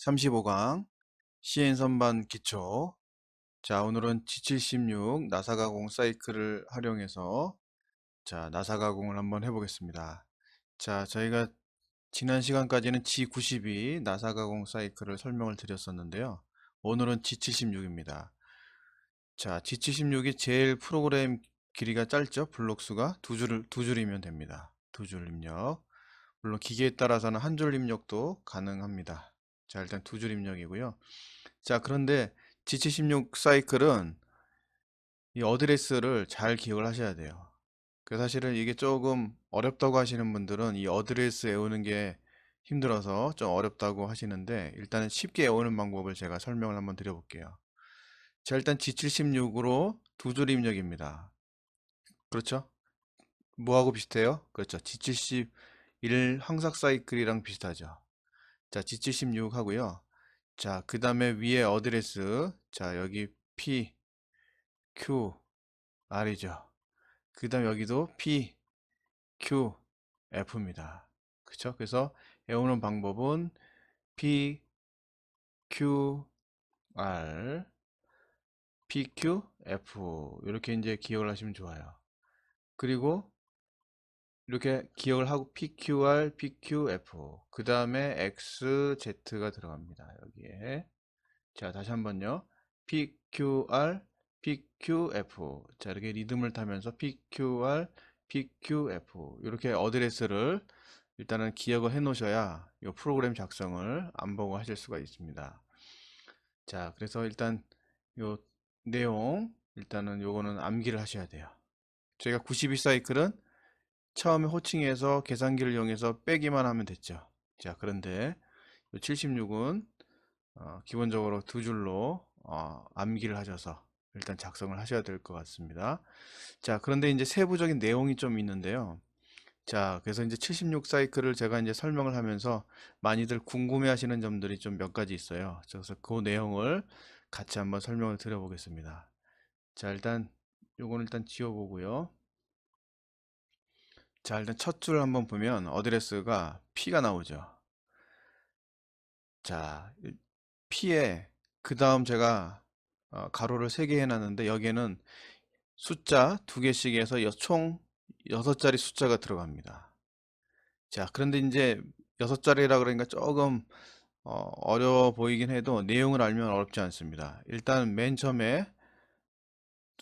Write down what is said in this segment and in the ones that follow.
35강 CN 선반 기초. 자, 오늘은 G76 나사 가공 사이클을 활용해서 나사 가공을 한번 해보겠습니다. 자, 저희가 지난 시간까지는 G92 나사 가공 사이클을 설명을 드렸었는데요. 오늘은 G76입니다. 자, G76이 제일 프로그램 길이가 짧죠? 블록 수가 두 줄이면 됩니다. 두 줄 입력. 물론 기계에 따라서는 한 줄 입력도 가능합니다. 자, 일단 두 줄 입력이고요. 자, 그런데 G76 사이클은 이 어드레스를 잘 기억을 하셔야 돼요. 사실은 이게 조금 어렵다고 하시는 분들은 이 어드레스 외우는 게 힘들어서 좀 어렵다고 하시는데, 일단은 쉽게 외우는 방법을 제가 설명을 한번 드려볼게요. 자, 일단 G76으로 두 줄 입력입니다. 그렇죠? 뭐하고 비슷해요? 그렇죠. G71 항삭 사이클이랑 비슷하죠. 자, G76 하고요. 자, 그 다음에 위에 어드레스. 자, 여기 P, Q, R이죠. 그 다음에 여기도 P, Q, F입니다. 그쵸? 그래서 외우는 방법은 P, Q, R, P, Q, F. 이렇게 이제 기억을 하시면 좋아요. 그리고 이렇게 기억을 하고 PQR, PQF. 그 다음에 XZ가 들어갑니다. 여기에. 자, 다시 한번요. PQR, PQF. 자, 이렇게 리듬을 타면서 PQR, PQF. 이렇게 어드레스를 일단은 기억을 해 놓으셔야 이 프로그램 작성을 안 보고 하실 수가 있습니다. 자, 그래서 일단 요 내용, 일단은 요거는 암기를 하셔야 돼요. 저희가 92 사이클은 처음에 호칭해서 계산기를 이용해서 빼기만 하면 됐죠. 자, 그런데 76은 기본적으로 두 줄로 암기를 하셔서 일단 작성을 하셔야 될 것 같습니다. 자, 그런데 이제 세부적인 내용이 좀 있는데요. 자, 그래서 이제 76 사이클을 제가 이제 설명을 하면서 많이들 궁금해 하시는 점들이 좀 몇 가지 있어요. 그래서 그 내용을 같이 한번 설명을 드려보겠습니다. 자, 일단 요거는 일단 지워보고요. 자, 일단 첫 줄 한번 보면 어드레스가 P가 나오죠. 자, P에 그 다음 제가 가로를 3개 해놨는데, 여기에는 숫자 2개씩 해서 총 6자리 숫자가 들어갑니다. 자, 그런데 이제 6자리라 그러니까 조금 어려워 보이긴 해도 내용을 알면 어렵지 않습니다. 일단 맨 처음에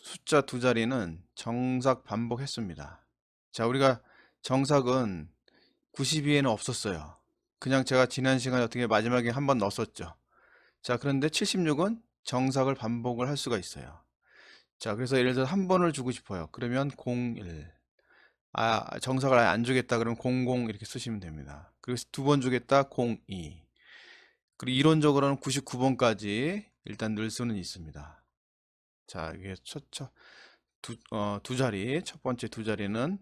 숫자 2자리는 정삭 반복했습니다. 자, 우리가 정삭은 92에는 없었어요. 그냥 제가 지난 시간에 어떻게 마지막에 한번 넣었었죠. 자, 그런데 76은 정삭을 반복을 할 수가 있어요. 자, 그래서 예를 들어 한 번을 주고 싶어요. 그러면 01. 정삭을 아예 안 주겠다 그러면 00 이렇게 쓰시면 됩니다. 그래서 두 번 주겠다 02. 그리고 이론적으로는 99번까지 일단 넣을 수는 있습니다. 자, 이게 두 자리, 첫 번째 두 자리는,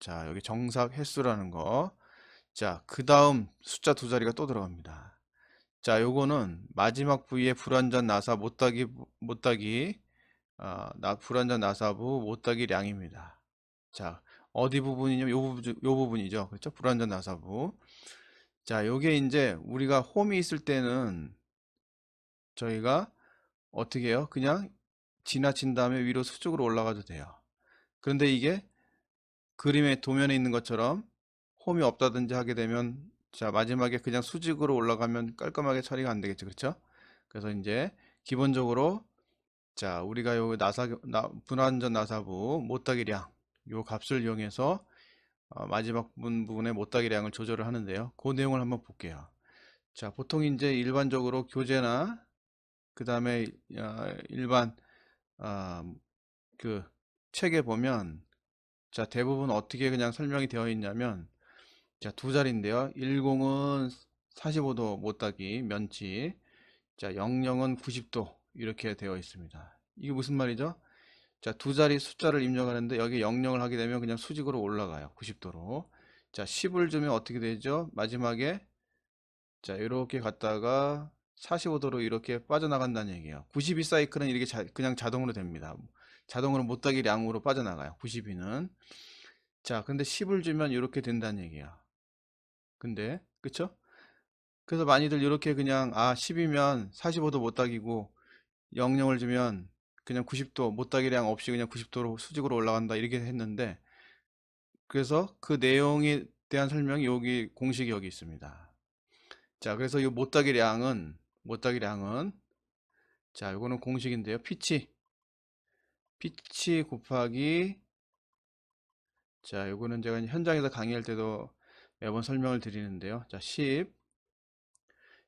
자, 여기 정삭 횟수라는 거. 자, 그 다음 숫자 두 자리가 또 들어갑니다. 자, 요거는 마지막 부위에 불완전 나사 못따기 불완전 나사부 못따기량입니다. 자, 어디 부분이냐면 요 부분이죠. 그렇죠? 불완전 나사부. 자, 요게 이제 우리가 홈이 있을 때는 저희가 어떻게 해요? 그냥 지나친 다음에 위로 수직으로 올라가도 돼요. 그런데 이게 그림의 도면에 있는 것처럼 홈이 없다든지 하게 되면, 자, 마지막에 그냥 수직으로 올라가면 깔끔하게 처리가 안 되겠죠. 그렇죠? 그래서 이제 기본적으로, 자, 우리가 요 분환전 나사부 못따기량 요 값을 이용해서 마지막 부분의 못따기량을 조절을 하는데요. 그 내용을 한번 볼게요. 자, 보통 이제 일반적으로 교재나 그 다음에 일반 아, 그 책에 보면, 자, 대부분 어떻게 그냥 설명이 되어 있냐면, 자, 두 자리인데요. 10은 45도 못따기 면치, 자, 00은 90도 이렇게 되어 있습니다. 이게 무슨 말이죠? 자, 두 자리 숫자를 입력하는데 여기 00을 하게 되면 그냥 수직으로 올라가요. 90도로. 자, 10을 주면 어떻게 되죠? 마지막에, 자, 이렇게 갔다가 45도로 이렇게 빠져나간다는 얘기예요. 92 사이클은 이렇게 그냥 자동으로 됩니다. 자동으로 못따기량으로 빠져나가요. 92는. 자, 근데 10을 주면 이렇게 된다는 얘기야. 근데, 그쵸? 그래서 많이들 이렇게 그냥 10이면 45도 못 따기고 00을 주면 그냥 90도 못 따기량 없이 그냥 90도로 수직으로 올라간다 이렇게 했는데, 그래서 그 내용에 대한 설명이 여기 공식이 여기 있습니다. 자, 그래서 이 못따기량은 자, 요거는 공식인데요. 피치 곱하기, 자, 요거는 제가 현장에서 강의할 때도 매번 설명을 드리는데요. 자, 10.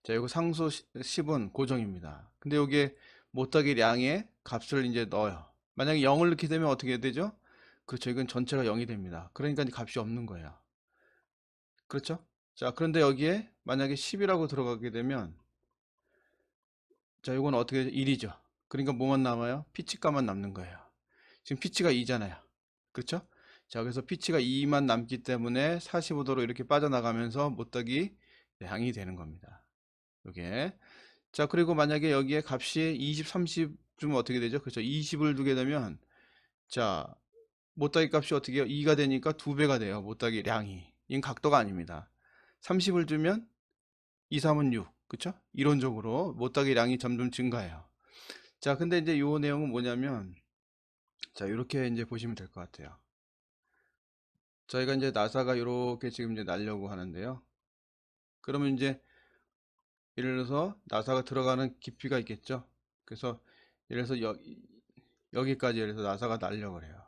자, 요거 상수 10은 고정입니다. 근데 여기에 못따기량의 값을 이제 넣어요. 만약에 0을 넣게 되면 어떻게 되죠? 그렇죠. 이건 전체가 0이 됩니다. 그러니까 이제 값이 없는 거예요. 그렇죠? 자, 그런데 여기에 만약에 10이라고 들어가게 되면, 자, 이건 어떻게 되죠? 1이죠. 그러니까 뭐만 남아요? 피치값만 남는 거예요. 지금 피치가 2잖아요. 그렇죠? 자, 그래서 피치가 2만 남기 때문에 45도로 이렇게 빠져나가면서 못따기 양이 되는 겁니다. 이게. 자, 그리고 만약에 여기에 값이 20, 30 주면 어떻게 되죠? 그렇죠? 20을 두게 되면, 자, 못따기 값이 어떻게 해요? 2가 되니까 2배가 돼요. 못따기 량이. 이건 각도가 아닙니다. 30을 주면 2, 3은 6. 그쵸? 이론적으로 못따기 량이 점점 증가해요. 자, 근데 이제 요 내용은 뭐냐면, 자, 이렇게 이제 보시면 될 것 같아요. 저희가 이제 나사가 이렇게 지금 이제 날려고 하는데요. 그러면 이제 예를 들어서 나사가 들어가는 깊이가 있겠죠. 그래서 예를 들어서 여기까지 예를 들어서 나사가 날려고 그래요.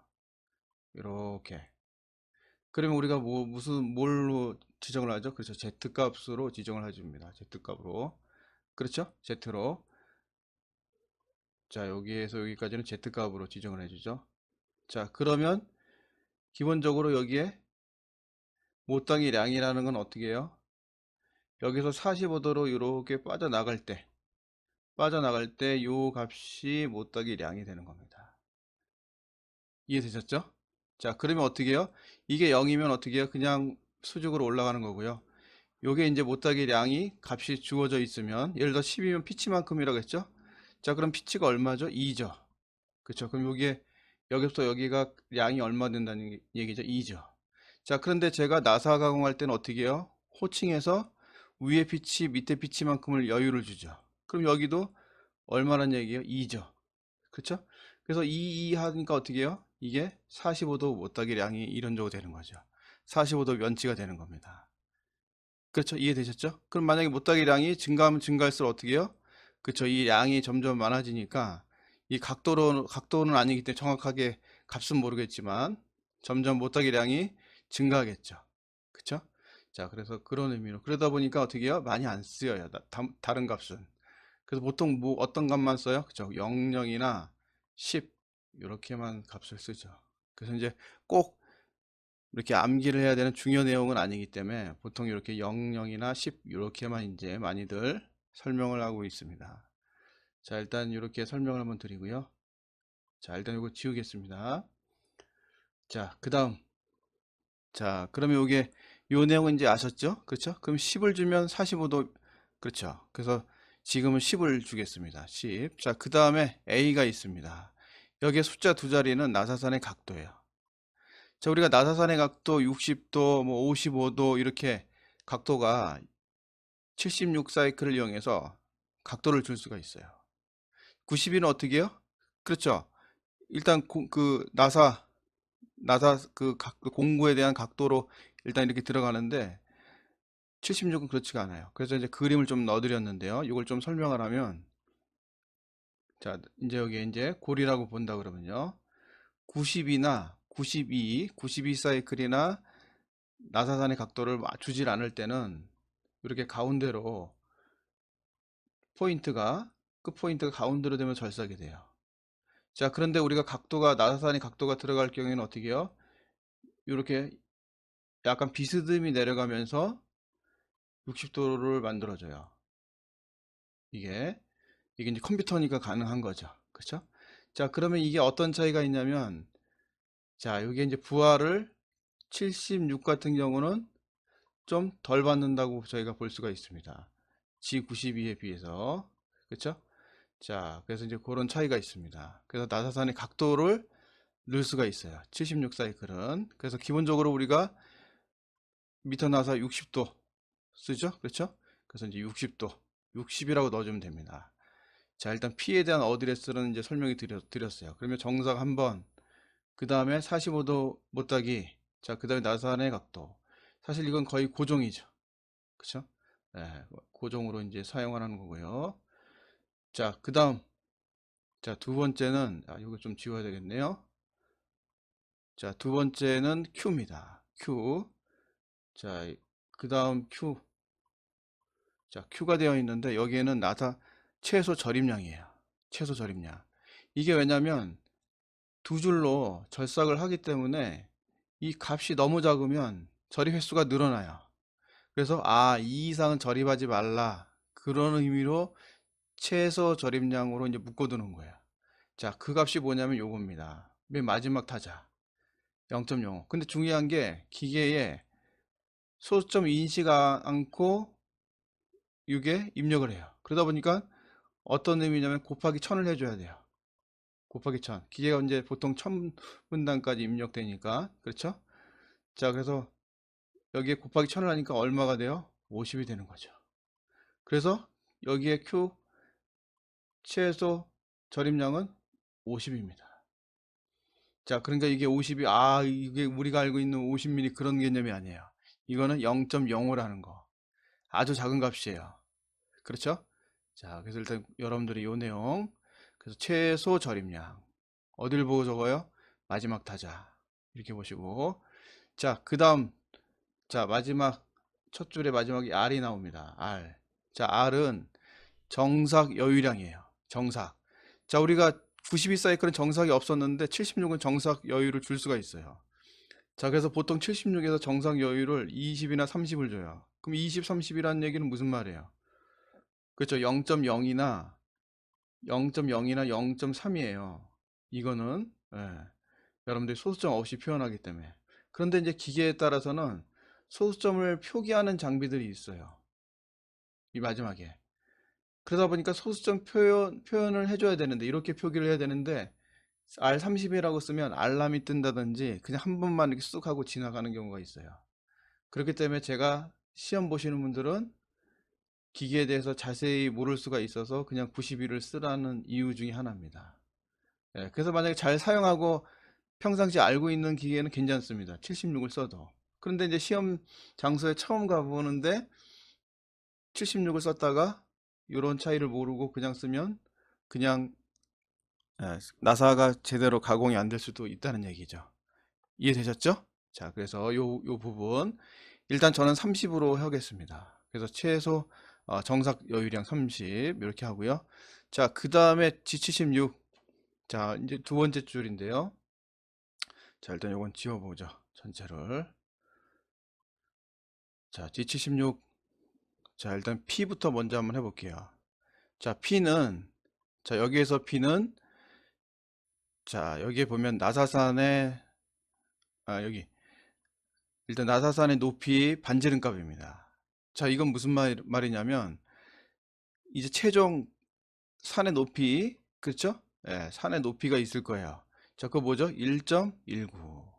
이렇게. 그러면 우리가 뭘로 지정을 하죠? 그렇죠. Z 값으로 지정을 해줍니다. Z 값으로. 그렇죠? Z로. 자, 여기에서 여기까지는 Z 값으로 지정을 해주죠. 자, 그러면 기본적으로 여기에 못당이량이라는 건 어떻게 해요? 여기서 45도로 이렇게 빠져나갈 때 요 값이 못당이량이 되는 겁니다. 이해되셨죠? 자, 그러면 어떻게 해요? 이게 0이면 어떻게 해요? 그냥 수직으로 올라가는 거고요. 요게 이제 못따기량이 값이 주어져 있으면, 예를 들어 10이면 피치만큼이라고 했죠? 자, 그럼 피치가 얼마죠? 2죠. 그쵸? 그럼 여기부터 여기가 양이 얼마 된다는 얘기죠? 2죠. 자, 그런데 제가 나사 가공할 때는 어떻게 해요? 호칭해서 위에 피치, 밑에 피치만큼을 여유를 주죠. 그럼 여기도 얼마란 얘기예요? 2죠. 그쵸? 그래서 2 하니까 어떻게 해요? 이게 45도 못따기량이 이론적으로 되는 거죠. 45도 면치가 되는 겁니다. 그렇죠. 이해되셨죠? 그럼 만약에 못따기량이 증가하면 증가할수록 어떻게 해요? 그렇죠. 이 양이 점점 많아지니까 이 각도는 아니기 때문에 정확하게 값은 모르겠지만 점점 못따기량이 증가하겠죠. 그렇죠? 자, 그래서 그런 의미로 그러다 보니까 어떻게 해요? 많이 안 쓰여요. 다른 값은. 그래서 보통 뭐 어떤 값만 써요? 그렇죠. 00이나 10 이렇게만 값을 쓰죠. 그래서 이제 꼭 이렇게 암기를 해야 되는 중요 내용은 아니기 때문에 보통 이렇게 00이나 10 이렇게만 이제 많이들 설명을 하고 있습니다. 자, 일단 이렇게 설명을 한번 드리고요. 자, 일단 이거 지우겠습니다. 자, 그 다음. 자, 그러면 이게 요 내용은 이제 아셨죠? 그렇죠? 그럼 10을 주면 45도, 그렇죠? 그래서 지금은 10을 주겠습니다. 10. 자, 그 다음에 A가 있습니다. 여기에 숫자 두 자리는 나사선의 각도예요. 자, 우리가 나사선의 각도 60도, 뭐 55도 이렇게 각도가 76 사이클을 이용해서 각도를 줄 수가 있어요. 90은 어떻게 해요? 그렇죠. 일단 그 나사 그 공구에 대한 각도로 일단 이렇게 들어가는데 76은 그렇지가 않아요. 그래서 이제 그림을 좀 넣어드렸는데요. 이걸 좀 설명을 하면, 자, 이제 여기 이제 골이라고 본다 그러면요. 90이나 92 사이클이나 나사산의 각도를 맞추질 않을 때는 이렇게 가운데로 끝 포인트가 가운데로 되면 절삭이 돼요. 자, 그런데 우리가 나사산의 각도가 들어갈 경우에는 어떻게 해요? 이렇게 약간 비스듬히 내려가면서 60도를 만들어줘요. 이게 이제 컴퓨터니까 가능한 거죠. 그렇죠? 자, 그러면 이게 어떤 차이가 있냐면, 자, 이게 이제 부하를 76 같은 경우는 좀 덜 받는다고 저희가 볼 수가 있습니다. G92에 비해서. 그렇죠? 자, 그래서 이제 그런 차이가 있습니다. 그래서 나사산의 각도를 넣을 수가 있어요. 76 사이클은. 그래서 기본적으로 우리가 미터 나사 60도 쓰죠. 그렇죠? 그래서 이제 60도, 60이라고 넣어주면 됩니다. 자, 일단 P에 대한 어드레스는 이제 설명이 드렸어요. 그러면 정삭 한번, 그 다음에 45도 못따기, 자, 그 다음에 나사안의 각도. 사실 이건 거의 고정이죠. 그쵸? 네, 고정으로 이제 사용하는 거고요. 자, 그 다음, 자, 두 번째는, 이거 좀 지워야 되겠네요. 자, 두 번째는 Q입니다. Q. 자, 그 다음 Q. 자, Q가 되어 있는데 여기에는 나사 최소 절입량이에요. 최소 절입량. 이게 왜냐면 두 줄로 절삭을 하기 때문에 이 값이 너무 작으면 절입 횟수가 늘어나요. 그래서 이 이상은 절입하지 말라. 그런 의미로 최소 절입량으로 이제 묶어두는 거예요. 자, 그 값이 뭐냐면 요겁니다. 맨 마지막 타자 0.05. 근데 중요한 게 기계에 소수점 인식 않고 이게 입력을 해요. 그러다 보니까 어떤 의미냐면 곱하기 1000을 해줘야 돼요. 곱하기 1000. 기계가 이제 보통 1000분단까지 입력되니까. 그렇죠? 자, 그래서 여기에 곱하기 1000을 하니까 얼마가 돼요? 50이 되는 거죠. 그래서 여기에 Q 최소 절입량은 50입니다. 자, 그러니까 이게 50이, 이게 우리가 알고 있는 50mm 그런 개념이 아니에요. 이거는 0.05라는 거. 아주 작은 값이에요. 그렇죠? 자, 그래서 일단 여러분들이 요 내용, 그래서 최소 절입량. 어딜 보고 적어요? 마지막 타자. 이렇게 보시고. 자, 그 다음, 자, 마지막, 첫 줄에 마지막에 R이 나옵니다. R. 자, R은 정삭 여유량이에요. 정삭. 자, 우리가 92 사이클은 정삭이 없었는데 76은 정삭 여유를 줄 수가 있어요. 자, 그래서 보통 76에서 정삭 여유를 20이나 30을 줘요. 그럼 20, 30이라는 얘기는 무슨 말이에요? 그렇죠. 0.0이나 0.0이나 0.3이에요. 이거는 여러분들이 소수점 없이 표현하기 때문에. 그런데 이제 기계에 따라서는 소수점을 표기하는 장비들이 있어요. 이 마지막에. 그러다 보니까 소수점 표현을 해줘야 되는데, 이렇게 표기를 해야 되는데, R30이라고 쓰면 알람이 뜬다든지 그냥 한 번만 이렇게 쑥 하고 지나가는 경우가 있어요. 그렇기 때문에 제가 시험 보시는 분들은 기계에 대해서 자세히 모를 수가 있어서 그냥 92를 쓰라는 이유 중에 하나입니다. 그래서 만약에 잘 사용하고 평상시 알고 있는 기계는 괜찮습니다. 76을 써도. 그런데 이제 시험 장소에 처음 가보는데 76을 썼다가 이런 차이를 모르고 그냥 쓰면 그냥 나사가 제대로 가공이 안 될 수도 있다는 얘기죠. 이해되셨죠? 자, 그래서 요 부분 일단 저는 30으로 하겠습니다. 그래서 최소 정삭 여유량 30 이렇게 하고요. 자, 그 다음에 G76. 자, 이제 두 번째 줄인데요. 자, 일단 요건 지워보죠. 전체를. 자, G76. 자, 일단 P부터 먼저 한번 해볼게요. 자, P는, 자, 여기에서 P는, 자, 여기에 보면 나사산의, 여기. 일단 나사산의 높이 반지름값입니다. 자, 이건 무슨 말이냐면, 이제 최종 산의 높이, 그렇죠? 산의 높이가 있을 거예요. 자, 그거 뭐죠? 1.19.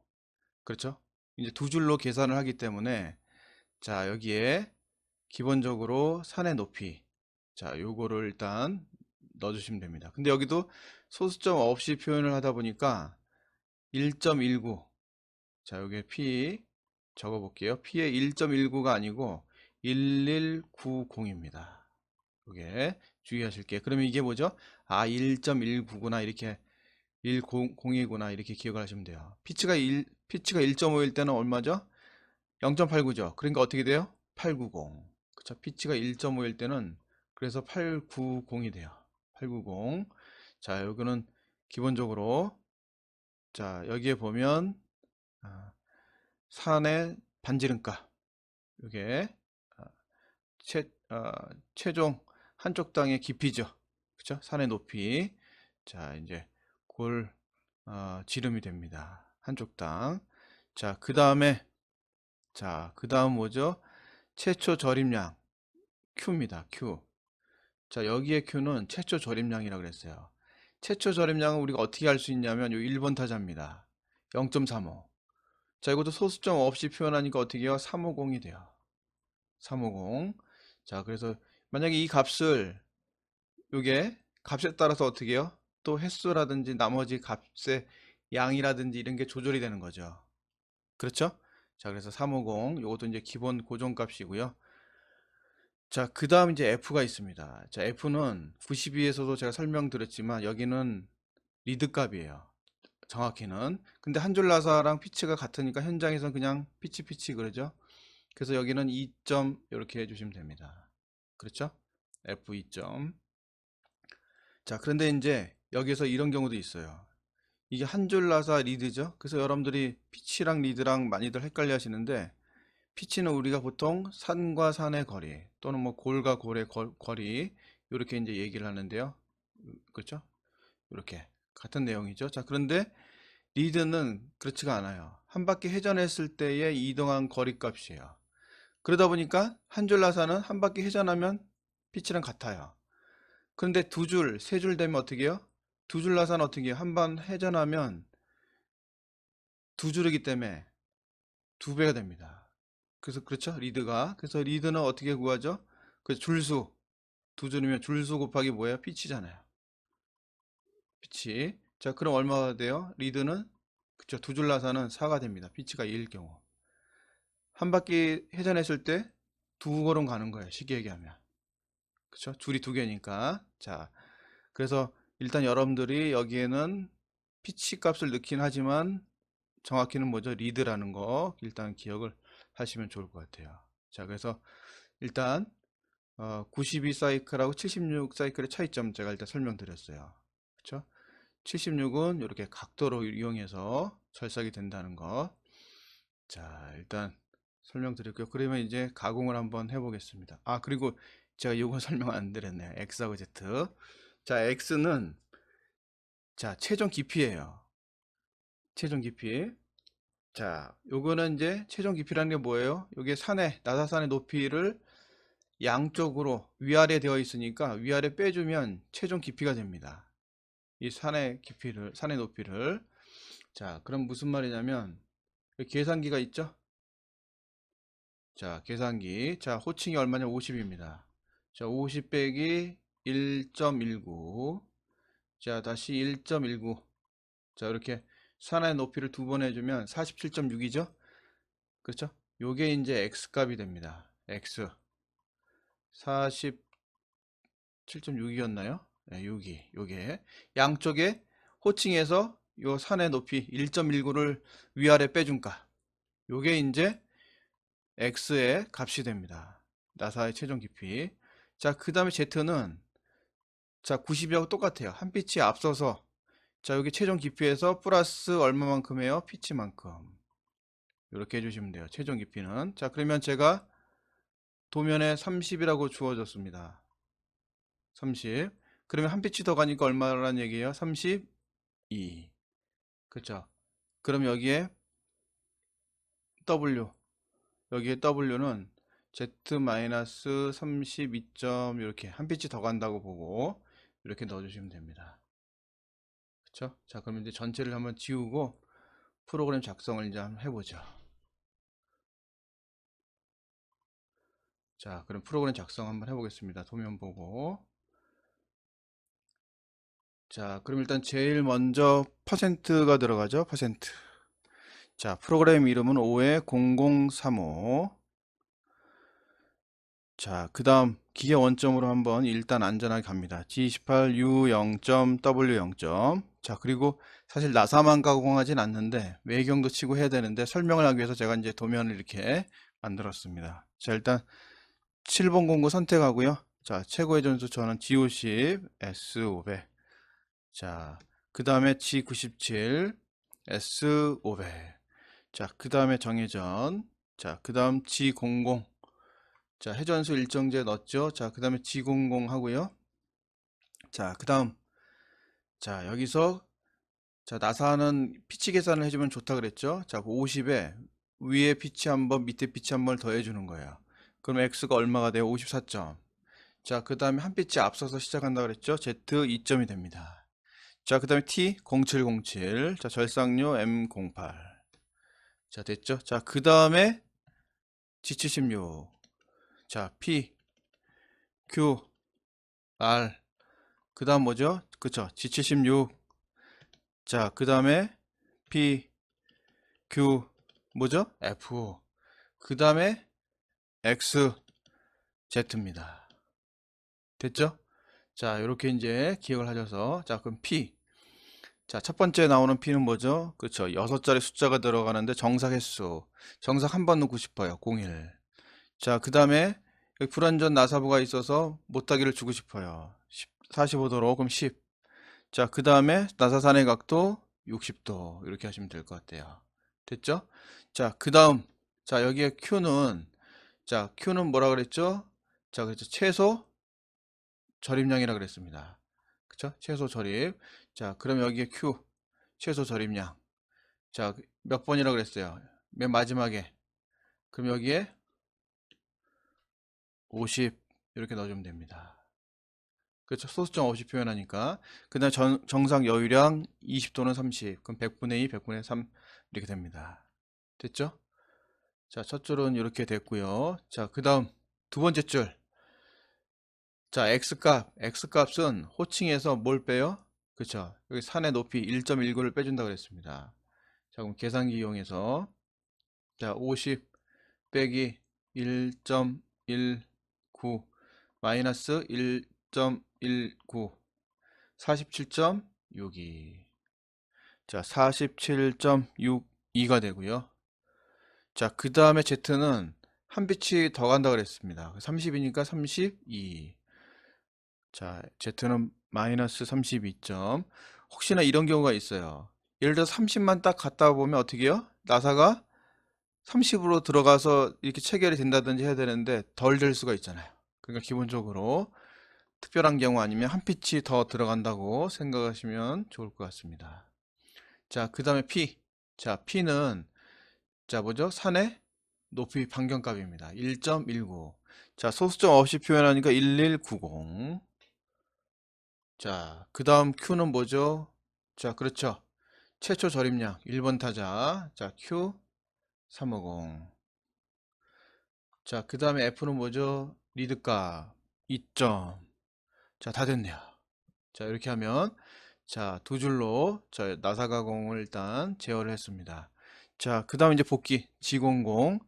그렇죠? 이제 두 줄로 계산을 하기 때문에, 자, 여기에 기본적으로 산의 높이, 자, 요거를 일단 넣어주시면 됩니다. 근데 여기도 소수점 없이 표현을 하다 보니까 1.19. 자, 여기에 P 적어 볼게요. P의 1.19가 아니고 1190입니다. 이게 주의하실 게. 그러면 이게 뭐죠? 1.19구나. 이렇게 102구나. 이렇게 기억을 하시면 돼요. 피치가 1.5일 때는 얼마죠? 0.89죠. 그러니까 어떻게 돼요? 890. 그쵸? 피치가 1.5일 때는 그래서 890이 돼요. 890. 자, 여기는 기본적으로, 자, 여기에 보면 산의 반지름값, 이게 아, 최종 한쪽 땅의 깊이죠. 그쵸? 산의 높이. 자, 이제 골 지름이 됩니다. 한쪽 땅. 자, 그 다음에, 자, 그 다음 뭐죠? 최초 절입량 Q입니다. Q. 자, 여기에 Q는 최초 절입량이라고 그랬어요. 최초 절입량은 우리가 어떻게 알 수 있냐면 요 1번 타자입니다. 0.35. 자, 이것도 소수점 없이 표현하니까 어떻게 해요? 350이 돼요. 350. 자, 그래서 만약에 이 값을 요게 값에 따라서 어떻게 해요? 또 횟수라든지 나머지 값의 양이라든지 이런 게 조절이 되는 거죠. 그렇죠? 자, 그래서 350 요것도 이제 기본 고정값이고요. 자, 그 다음 이제 F가 있습니다. 자, F는 92에서도 제가 설명드렸지만 여기는 리드 값이에요. 정확히는. 근데 한 줄 나사랑 피치가 같으니까 현장에서는 그냥 피치 그러죠. 그래서 여기는 2점 이렇게 해주시면 됩니다. 그렇죠? F 2점. 자, 그런데 이제 여기서 이런 경우도 있어요. 이게 한 줄 나사 리드죠. 그래서 여러분들이 피치랑 리드랑 많이들 헷갈려 하시는데, 피치는 우리가 보통 산과 산의 거리 또는 뭐 골과 골의 거리 이렇게 이제 얘기를 하는데요. 그렇죠? 이렇게 같은 내용이죠. 자, 그런데 리드는 그렇지가 않아요. 한 바퀴 회전했을 때의 이동한 거리 값이에요. 그러다 보니까 한 줄 나사는 한 바퀴 회전하면 피치랑 같아요. 그런데 두 줄, 세 줄 되면 어떻게 해요? 두 줄 나사는 어떻게 해요? 한 번 회전하면 두 줄이기 때문에 두 배가 됩니다. 그래서 그렇죠? 리드가. 그래서 리드는 어떻게 구하죠? 그 줄수. 두 줄이면 줄수 곱하기 뭐예요? 피치잖아요. 피치. 자, 그럼 얼마가 돼요? 리드는 그쵸? 두 줄 나사는 4가 됩니다. 피치가 2일 경우. 한 바퀴 회전했을 때 두 걸음 가는 거예요. 쉽게 얘기하면. 그쵸? 줄이 두 개니까. 자, 그래서 일단 여러분들이 여기에는 피치 값을 넣긴 하지만 정확히는 뭐죠? 리드라는 거 일단 기억을 하시면 좋을 것 같아요. 자, 그래서 일단 92 사이클하고 76 사이클의 차이점 제가 일단 설명드렸어요. 그렇죠? 76은 이렇게 각도로 이용해서 절삭이 된다는 거. 자, 일단 설명드렸고요. 그러면 이제 가공을 한번 해보겠습니다. 아, 그리고 제가 이거 설명 안 드렸네요. X하고 Z. 자, X는 자, 최종 깊이에요. 최종 깊이. 자, 요거는 이제 최종 깊이라는 게 뭐예요? 요게 산의 나사산의 높이를 양쪽으로 위아래 되어 있으니까 위아래 빼주면 최종 깊이가 됩니다. 이 산의 깊이를, 산의 높이를. 자, 그럼 무슨 말이냐면 여기 계산기가 있죠? 자, 계산기. 자, 호칭이 얼마냐? 50입니다. 자, 50 빼기 1.19. 자, 다시 1.19. 자, 이렇게 산의 높이를 두 번 해주면 47.6이죠? 그렇죠? 요게 이제 X 값이 됩니다. X. 47.6이었나요? 네, 여기, 요게. 양쪽에 호칭에서 요 산의 높이 1.19를 위아래 빼준 값. 요게 이제 X의 값이 됩니다. 나사의 최종 깊이. 자, 그 다음에 Z는 자, 90이하고 똑같아요. 한 피치 앞서서 자, 여기 최종 깊이에서 플러스 얼마만큼 해요? 피치만큼. 이렇게 해주시면 돼요. 최종 깊이는. 자, 그러면 제가 도면에 30이라고 주어졌습니다. 30. 그러면 한 피치 더 가니까 얼마라는 얘기예요? 32. 그렇죠? 그럼 여기에 W. 여기에 W는 Z-32점 이렇게 한 피치 더 간다고 보고 이렇게 넣어주시면 됩니다. 그렇죠? 자, 그럼 이제 전체를 한번 지우고 프로그램 작성을 이제 한번 해보죠. 자, 그럼 프로그램 작성 한번 해보겠습니다. 도면 보고. 자, 그럼 일단 제일 먼저 퍼센트가 들어가죠. 퍼센트. 자, 프로그램 이름은 5의0035. 자, 그 다음 기계 원점으로 한번 일단 안전하게 갑니다. G28 U0.W 0점. 자, 그리고 사실 나사만 가공하진 않는데 외경도 치고 해야 되는데 설명을 하기 위해서 제가 이제 도면을 이렇게 만들었습니다. 자, 일단 7번 공구 선택하고요. 자, 최고의 전수 저는 G50 S500. 자, 그 다음에 G97 S500. 자, 그 다음에 정회전. 자, 그 다음 G00. 자, 회전수 일정제 넣었죠. 자, 그 다음에 G00 하고요. 자, 그 다음. 자, 여기서 자, 나사는 피치 계산을 해주면 좋다 그랬죠. 자, 50에 위에 피치 한번, 밑에 피치 한번 더 해주는 거예요. 그럼 X가 얼마가 돼요? 54점. 자, 그 다음에 한 피치 앞서서 시작한다 그랬죠. Z 2점이 됩니다. 자, 그 다음에 T 0707. 자, 절삭료 M08. 자, 됐죠? 자, 그 다음에 G76. 자, P Q, R. 그 다음 뭐죠? 그쵸. G76. 자, 그 다음에 P, Q, 뭐죠? F. 그 다음에 X, Z입니다. 됐죠? 자, 이렇게 이제 기억을 하셔서, 자, 그럼 P. 자, 첫 번째 나오는 P는 뭐죠? 그렇죠. 6자리 숫자가 들어가는데 정삭 횟수. 정삭 한 번 넣고 싶어요. 01. 자, 그 다음에 여기 불완전 나사부가 있어서 못하기를 주고 싶어요. 45도로, 그럼 10. 자, 그 다음에 나사산의 각도 60도. 이렇게 하시면 될 것 같아요. 됐죠? 자, 그 다음. 자, 여기에 Q는, 자, Q는 뭐라 그랬죠? 자, 그렇죠. 최소 절입량이라 그랬습니다. 그쵸? 최소 절입. 자, 그럼 여기에 Q, 최소 절입량. 자, 몇 번이라 그랬어요? 맨 마지막에. 그럼 여기에 50 이렇게 넣어주면 됩니다. 그렇죠? 소수점 없이 표현하니까. 그 다음 정상 여유량 20 또는 30. 그럼 100분의 2, 100분의 3 이렇게 됩니다. 됐죠? 자, 첫 줄은 이렇게 됐고요. 자, 그 다음 두 번째 줄. 자, X값은 호칭에서 뭘 빼요? 그쵸? 여기 산의 높이 1.19를 빼준다 그랬습니다. 자, 그럼 계산기 이용해서, 자, 50 빼기 1.19 마이너스 1.19 47.62. 자, 47.62가 되고요. 자, 그 다음에 Z는 한 빛이 더 간다 그랬습니다. 30이니까 32. 자, Z는 마이너스 32점. 혹시나 이런 경우가 있어요. 예를 들어 30만 딱 갔다 보면 어떻게 해요? 나사가 30으로 들어가서 이렇게 체결이 된다든지 해야 되는데 덜 될 수가 있잖아요. 그러니까 기본적으로 특별한 경우 아니면 한 핏이 더 들어간다고 생각하시면 좋을 것 같습니다. 자, 그 다음에 P. 자, P는, 자, 뭐죠? 산의 높이 반경값입니다. 1.19. 자, 소수점 없이 표현하니까 1190. 자, 그 다음 Q는 뭐죠? 자, 그렇죠. 최초 절입량 1번 타자. 자, Q 350. 자, 그 다음에 F는 뭐죠? 리드값 2점. 자, 다 됐네요. 자, 이렇게 하면, 자, 두 줄로 저 나사 가공을 일단 제어를 했습니다. 자, 그 다음 이제 복귀 G00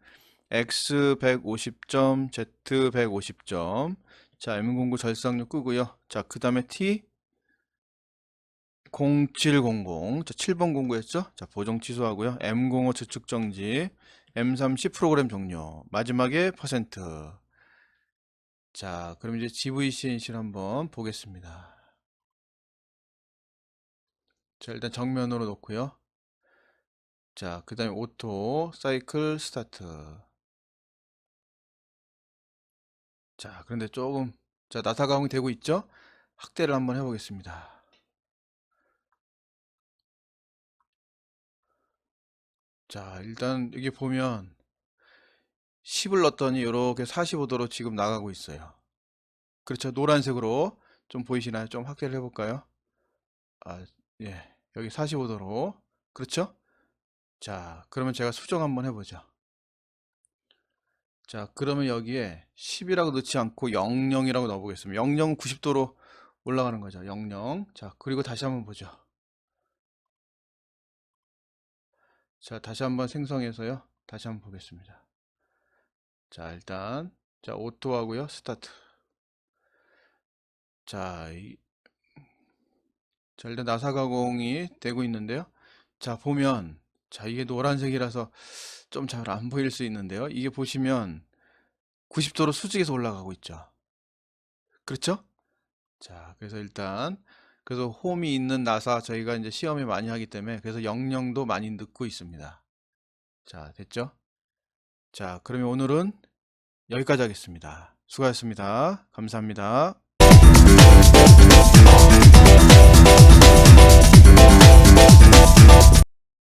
X 150점, Z 150점. 자, M09 절삭력 끄고요. 자, 그 다음에 T 0700. 자, 7번 공구였죠? 자, 보정 취소하고요. M05 추측 정지. M30 프로그램 종료. 마지막에 퍼센트. 자, 그럼 이제 GVCNC를 한번 보겠습니다. 자, 일단 정면으로 놓고요. 자, 그 다음에 오토 사이클 스타트. 자, 그런데 조금, 자, 나사 가공이 되고 있죠? 확대를 한번 해보겠습니다. 자, 일단 여기 보면 10을 넣었더니 이렇게 45도로 지금 나가고 있어요. 그렇죠. 노란색으로 좀 보이시나요? 좀 확대를 해볼까요? 아, 예. 여기 45도로. 그렇죠? 자, 그러면 제가 수정 한번 해보죠. 자, 그러면 여기에 10이라고 넣지 않고 00이라고 넣어보겠습니다. 00은 90도로 올라가는 거죠. 00. 자, 그리고 다시 한번 보죠. 자, 다시 한번 생성해서요. 다시 한번 보겠습니다. 자, 일단, 자, 오토하고요. 스타트. 자, 자, 일단 나사 가공이 되고 있는데요. 자, 보면, 자, 이게 노란색이라서 좀 잘 안 보일 수 있는데요. 이게 보시면 90도로 수직에서 올라가고 있죠. 그렇죠? 자, 그래서 일단, 그래서 홈이 있는 나사 저희가 이제 시험에 많이 하기 때문에 그래서 영영도 많이 넣고 있습니다. 자, 됐죠? 자, 그러면 오늘은 여기까지 하겠습니다. 수고하셨습니다. 감사합니다.